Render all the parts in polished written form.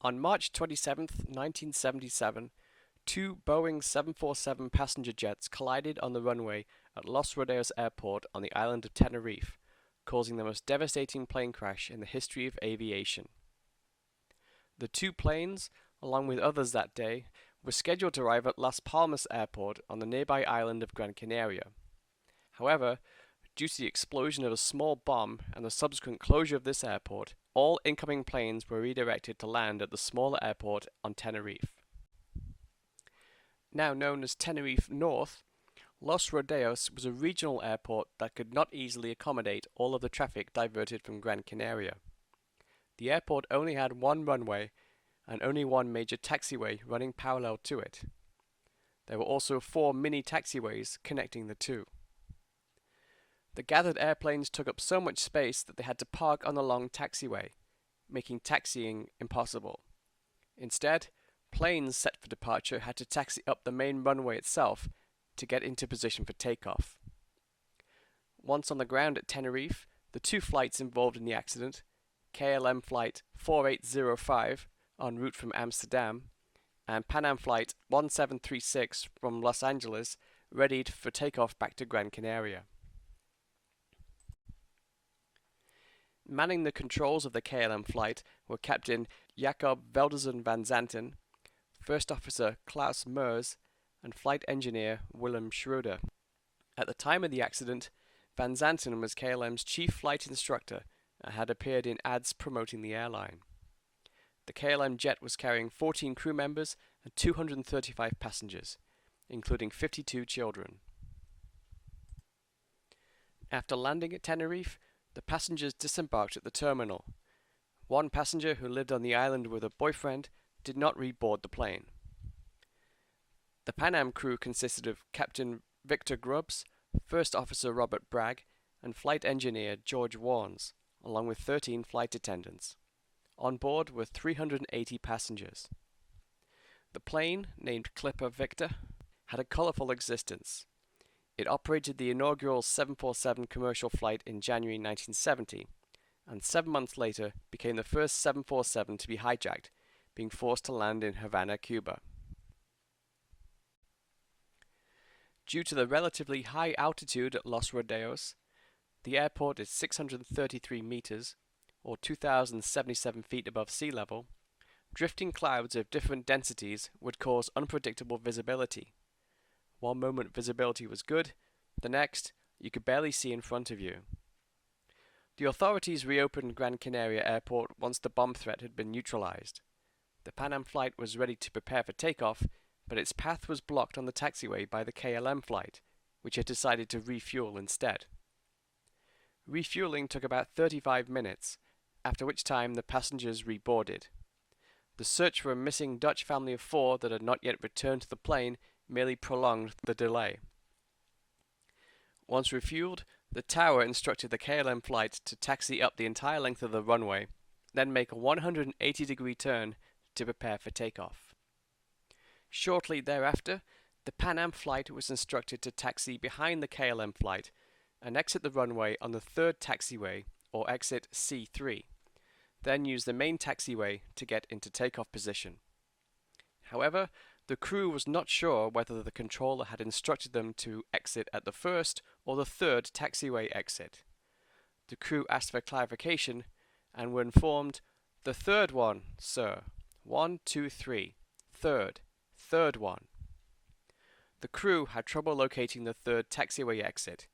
On March 27, 1977, two Boeing 747 passenger jets collided on the runway at Los Rodeos Airport on the island of Tenerife, causing the most devastating plane crash in the history of aviation. The two planes, along with others that day, were scheduled to arrive at Las Palmas Airport on the nearby island of Gran Canaria. However, due to the explosion of a small bomb and the subsequent closure of this airport, all incoming planes were redirected to land at the smaller airport on Tenerife. Now known as Tenerife North, Los Rodeos was a regional airport that could not easily accommodate all of the traffic diverted from Gran Canaria. The airport only had one runway and only one major taxiway running parallel to it. There were also 4 mini taxiways connecting the two. The gathered airplanes took up so much space that they had to park on the long taxiway, making taxiing impossible. Instead, planes set for departure had to taxi up the main runway itself to get into position for takeoff. Once on the ground at Tenerife, the two flights involved in the accident, KLM Flight 4805 en route from Amsterdam and Pan Am Flight 1736 from Los Angeles, readied for takeoff back to Gran Canaria. Manning the controls of the KLM flight were Captain Jacob Veldersen van Zanten, First Officer Klaus Meurs, and Flight Engineer Willem Schroeder. At the time of the accident, Van Zanten was KLM's chief flight instructor and had appeared in ads promoting the airline. The KLM jet was carrying 14 crew members and 235 passengers, including 52 children. After landing at Tenerife, the passengers disembarked at the terminal. One passenger who lived on the island with a boyfriend did not reboard the plane. The Pan Am crew consisted of Captain Victor Grubbs, First Officer Robert Bragg, and Flight Engineer George Warnes, along with 13 flight attendants. On board were 380 passengers. The plane, named Clipper Victor, had a colorful existence. It operated the inaugural 747 commercial flight in January 1970, and 7 months later became the first 747 to be hijacked, being forced to land in Havana, Cuba. Due to the relatively high altitude at Los Rodeos, the airport is 633 meters, or 2,077 feet above sea level. Drifting clouds of different densities would cause unpredictable visibility. One moment visibility was good, the next you could barely see in front of you. The authorities reopened Gran Canaria Airport once the bomb threat had been neutralized. The Pan Am flight was ready to prepare for takeoff, but its path was blocked on the taxiway by the KLM flight, which had decided to refuel instead. Refueling took about 35 minutes, after which time the passengers reboarded. The search for a missing Dutch family of 4 that had not yet returned to the plane merely prolonged the delay. Once refueled, the tower instructed the KLM flight to taxi up the entire length of the runway, then make a 180-degree turn to prepare for takeoff. Shortly thereafter, the Pan Am flight was instructed to taxi behind the KLM flight and exit the runway on the third taxiway, or exit C3, then use the main taxiway to get into takeoff position. However, the crew was not sure whether the controller had instructed them to exit at the first or the third taxiway exit. The crew asked for clarification and were informed, "The third one, sir. 1, 2, 3. Third one." The crew had trouble locating the third taxiway exit,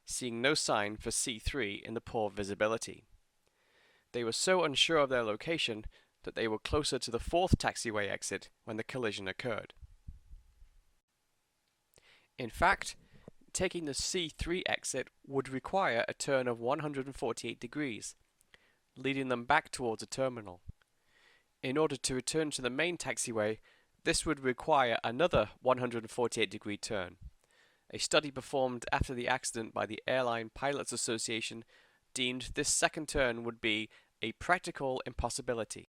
seeing no sign for C3 in the poor visibility. They were so unsure of their location that they were closer to the fourth taxiway exit when the collision occurred. In fact, taking the C3 exit would require a turn of 148 degrees, leading them back towards a terminal. In order to return to the main taxiway, this would require another 148-degree turn. A study performed after the accident by the Airline Pilots Association deemed this second turn would be a practical impossibility.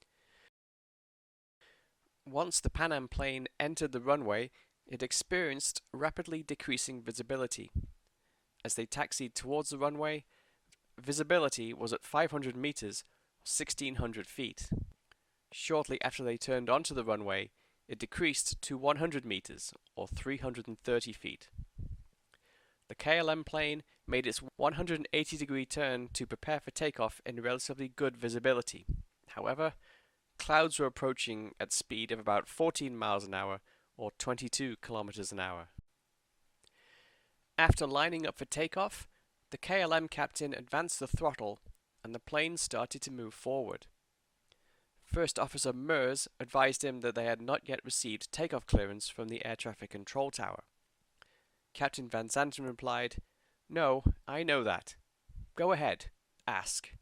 Once the Pan Am plane entered the runway, it experienced rapidly decreasing visibility. As they taxied towards the runway, visibility was at 500 meters, 1,600 feet. Shortly after they turned onto the runway, it decreased to 100 meters, or 330 feet. The KLM plane made its 180-degree turn to prepare for takeoff in relatively good visibility. However, clouds were approaching at speed of about 14 miles an hour, or 22 kilometers an hour. After lining up for takeoff, the KLM captain advanced the throttle and the plane started to move forward. First Officer Mers advised him that they had not yet received takeoff clearance from the air traffic control tower. Captain Van Zanten replied, "No, I know that. Go ahead, ask."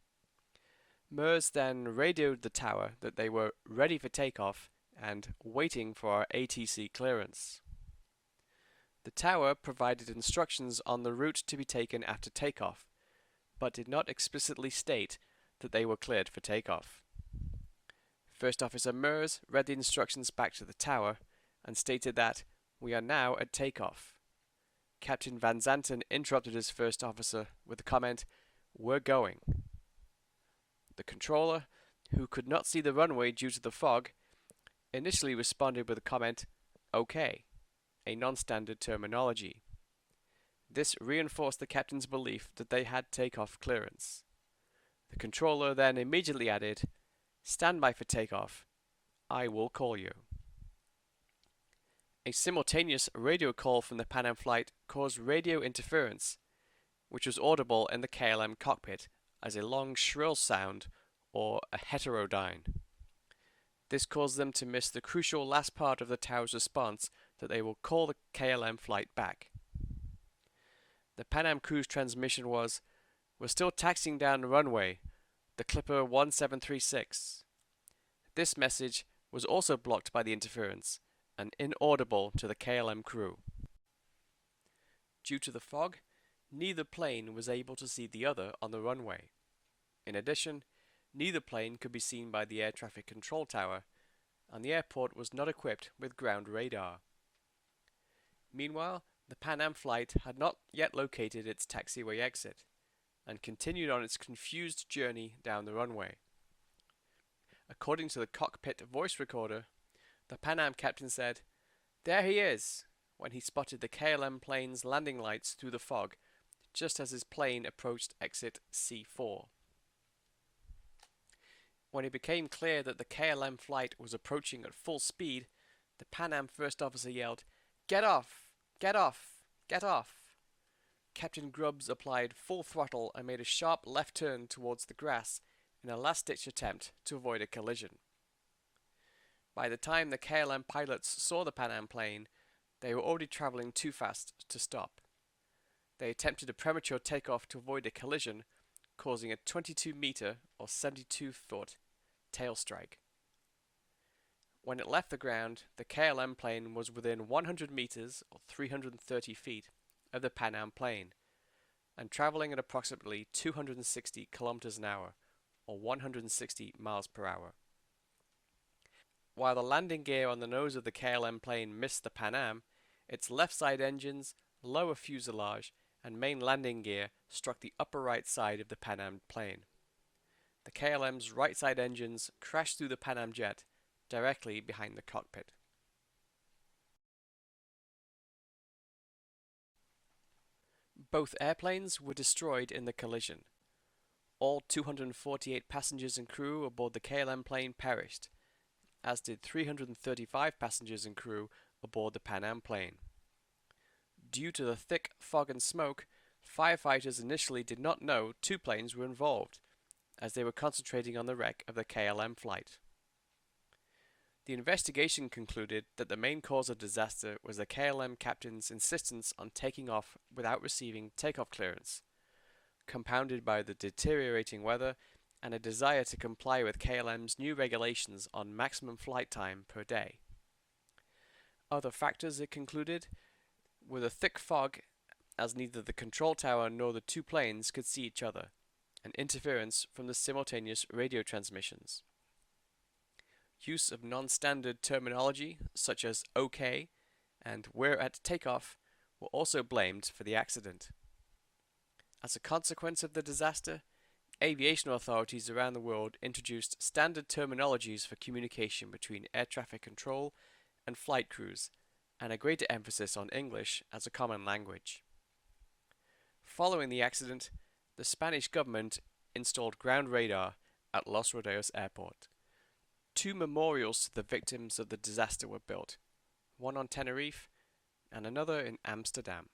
Mers then radioed the tower that they were ready for takeoff and waiting for our ATC clearance. The tower provided instructions on the route to be taken after takeoff, but did not explicitly state that they were cleared for takeoff. First Officer Mers read the instructions back to the tower and stated that, "We are now at takeoff." Captain Van Zanten interrupted his first officer with the comment, "We're going." The controller, who could not see the runway due to the fog, initially responded with the comment, "Okay," a non-standard terminology. This reinforced the captain's belief that they had takeoff clearance. The controller then immediately added, "Stand by for takeoff. I will call you." A simultaneous radio call from the Pan Am flight caused radio interference, which was audible in the KLM cockpit as a long shrill sound, or a heterodyne. This caused them to miss the crucial last part of the tower's response that they will call the KLM flight back. The Pan Am crew's transmission was, "We're still taxiing down the runway, the Clipper 1736. This message was also blocked by the interference and inaudible to the KLM crew. Due to the fog, neither plane was able to see the other on the runway. In addition, neither plane could be seen by the air traffic control tower, and the airport was not equipped with ground radar. Meanwhile, the Pan Am flight had not yet located its taxiway exit, and continued on its confused journey down the runway. According to the cockpit voice recorder, the Pan Am captain said, "There he is," when he spotted the KLM plane's landing lights through the fog, just as his plane approached exit C4. When it became clear that the KLM flight was approaching at full speed, the Pan Am first officer yelled, "Get off! Get off! Get off!" Captain Grubbs applied full throttle and made a sharp left turn towards the grass in a last-ditch attempt to avoid a collision. By the time the KLM pilots saw the Pan Am plane, they were already traveling too fast to stop. They attempted a premature takeoff to avoid a collision, causing a 22-meter or 72-foot tail strike. When it left the ground, the KLM plane was within 100 meters or 330 feet of the Pan Am plane and traveling at approximately 260 kilometers an hour or 160 miles per hour. While the landing gear on the nose of the KLM plane missed the Pan Am, its left side engines, lower fuselage, and main landing gear struck the upper right side of the Pan Am plane. The KLM's right side engines crashed through the Pan Am jet directly behind the cockpit. Both airplanes were destroyed in the collision. All 248 passengers and crew aboard the KLM plane perished, as did 335 passengers and crew aboard the Pan Am plane. Due to the thick fog and smoke, firefighters initially did not know two planes were involved, as they were concentrating on the wreck of the KLM flight. The investigation concluded that the main cause of disaster was the KLM captain's insistence on taking off without receiving takeoff clearance, compounded by the deteriorating weather and a desire to comply with KLM's new regulations on maximum flight time per day. Other factors, it concluded, were the thick fog, as neither the control tower nor the two planes could see each other, and interference from the simultaneous radio transmissions. Use of non-standard terminology such as "OK" and "We're at takeoff" were also blamed for the accident. As a consequence of the disaster, Aviation authorities around the world introduced standard terminologies for communication between air traffic control and flight crews, and a greater emphasis on English as a common language. Following the accident, the Spanish government installed ground radar at Los Rodeos Airport. Two memorials to the victims of the disaster were built, one on Tenerife and another in Amsterdam.